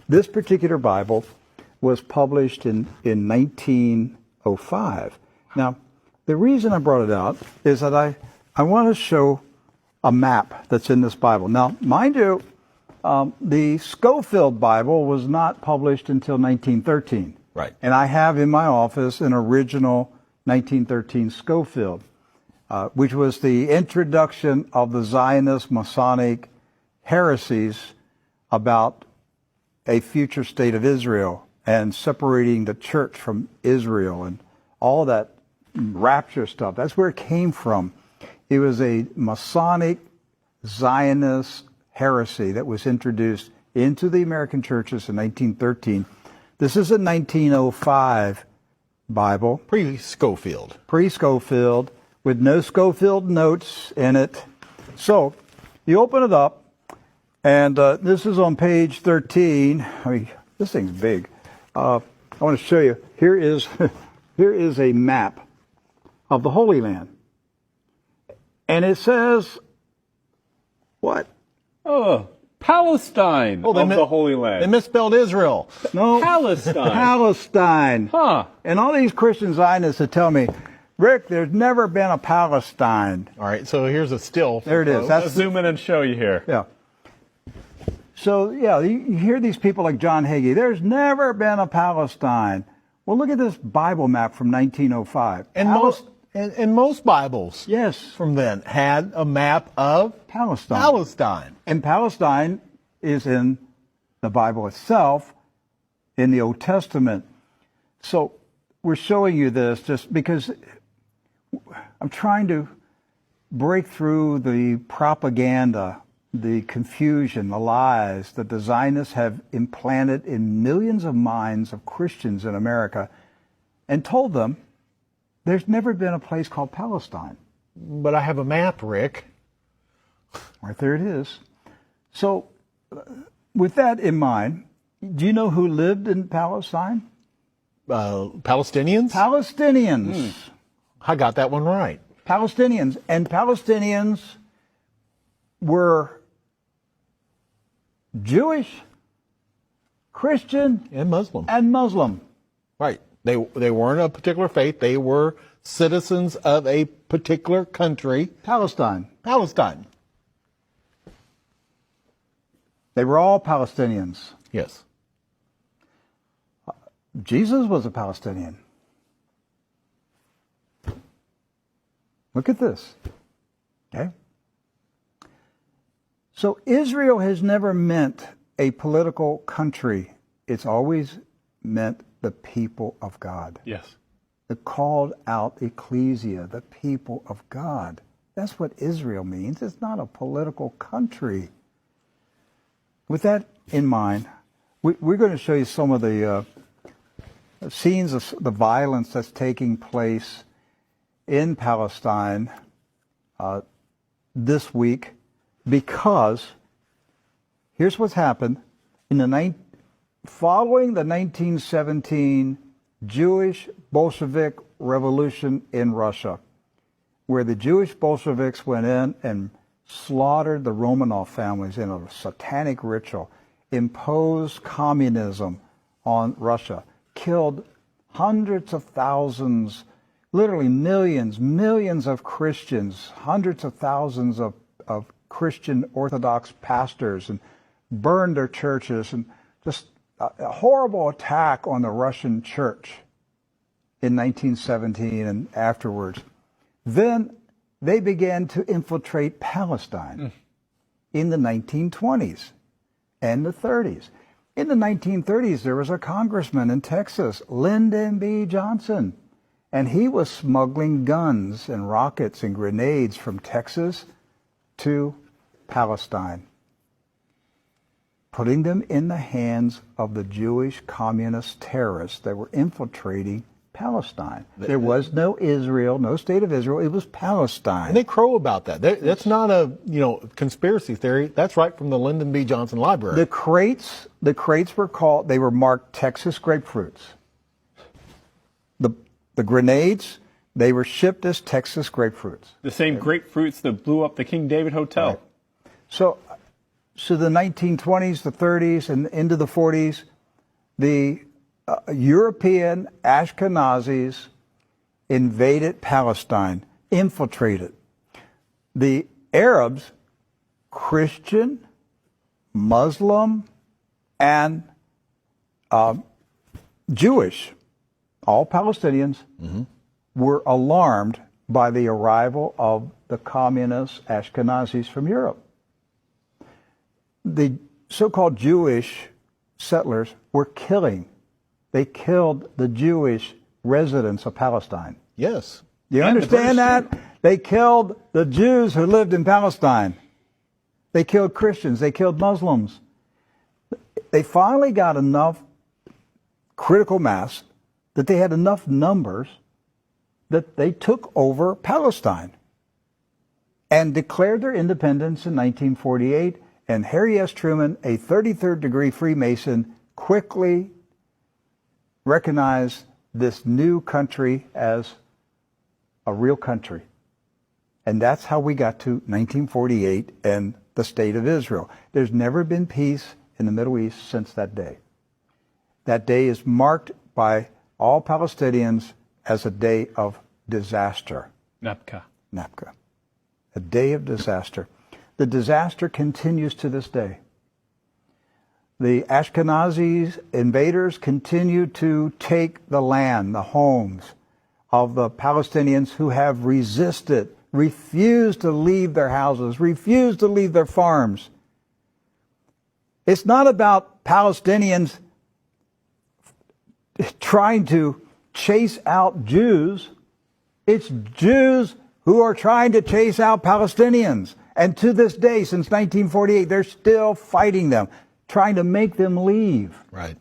This particular Bible was published in 1905. Now, the reason I brought it out is that I want to show a map that's in this Bible. Now, mind you, the Scofield Bible was not published until 1913. Right. And I have in my office an original 1913 Scofield, which was the introduction of the Zionist Masonic heresies about a future state of Israel and separating the church from Israel and all that rapture stuff. That's where it came from. It was a Masonic Zionist heresy that was introduced into the American churches in 1913. This is a 1905 Bible. Pre-Scofield. Pre-Scofield, with no Scofield notes in it. So, you open it up, and this is on page 13. I mean, this thing's big. I want to show you. Here is a map of the Holy Land. And it says, what? Oh, Palestine of the Holy Land. They misspelled Israel. No. Palestine. Palestine. Huh. And all these Christian Zionists that tell me, Rick, there's never been a Palestine. All right, so here's a still. There it is. Let's zoom in and show you here. Yeah. So, yeah, you hear these people like John Hagee, there's never been a Palestine. Well, look at this Bible map from 1905. And most Bibles Yes. from then had a map of Palestine. And Palestine is in the Bible itself, in the Old Testament. So we're showing you this just because I'm trying to break through the propaganda, the confusion, the lies that the Zionists have implanted in millions of minds of Christians in America, and told them there's never been a place called Palestine. But I have a map, Rick. Right there it is. So, with that in mind, do you know who lived in Palestine? Palestinians? Palestinians. I got that one right. Palestinians. And Palestinians were Jewish, Christian, And Muslim. and Muslim. Right. They weren't a particular faith. They were citizens of a particular country. Palestine. Palestine. They were all Palestinians. Yes. Jesus was a Palestinian. Look at this. Okay? So Israel has never meant a political country. It's always meant the people of God. Yes. The called out ecclesia, the people of God. That's what Israel means. It's not a political country. With that in mind, we're going to show you some of the scenes of the violence that's taking place in Palestine this week, because here's what's happened. Following the 1917 Jewish Bolshevik Revolution in Russia, where the Jewish Bolsheviks went in and slaughtered the Romanov families in a satanic ritual, imposed communism on Russia, killed hundreds of thousands, literally millions of Christians, hundreds of thousands of Christian Orthodox pastors, and burned their churches, and just a horrible attack on the Russian church in 1917 and afterwards. Then they began to infiltrate Palestine in the 1920s and the 30s. In the 1930s, there was a congressman in Texas, Lyndon B. Johnson, and he was smuggling guns and rockets and grenades from Texas to Palestine, putting them in the hands of the Jewish communist terrorists that were infiltrating Palestine. There was no Israel, no state of Israel. It was Palestine. And they crow about that. That's not a conspiracy theory. That's right from the Lyndon B. Johnson Library. The crates were marked Texas grapefruits. The grenades, they were shipped as Texas grapefruits. The same grapefruits that blew up the King David Hotel. Right. to the 1920s, the 30s, and into the 40s, the European Ashkenazis invaded Palestine, infiltrated. The Arabs, Christian, Muslim, and Jewish, all Palestinians, were alarmed by the arrival of the communist Ashkenazis from Europe. The so-called Jewish settlers were they killed the Jewish residents of Palestine. Yes. Do you And the understand British that? They killed the Jews who lived in Palestine. They killed Christians. They killed Muslims. They finally got enough critical mass that they had enough numbers that they took over Palestine and declared their independence in 1948. And Harry S. Truman, a 33rd degree Freemason, quickly recognized this new country as a real country. And that's how we got to 1948 and the State of Israel. There's never been peace in the Middle East since that day. That day is marked by all Palestinians as a day of disaster. Nakba. Nakba. A day of disaster. The disaster continues to this day. The Ashkenazi invaders continue to take the land, the homes of the Palestinians who have resisted, refused to leave their houses, refused to leave their farms. It's not about Palestinians trying to chase out Jews. It's Jews who are trying to chase out Palestinians. And to this day, since 1948, they're still fighting them, trying to make them leave. Right.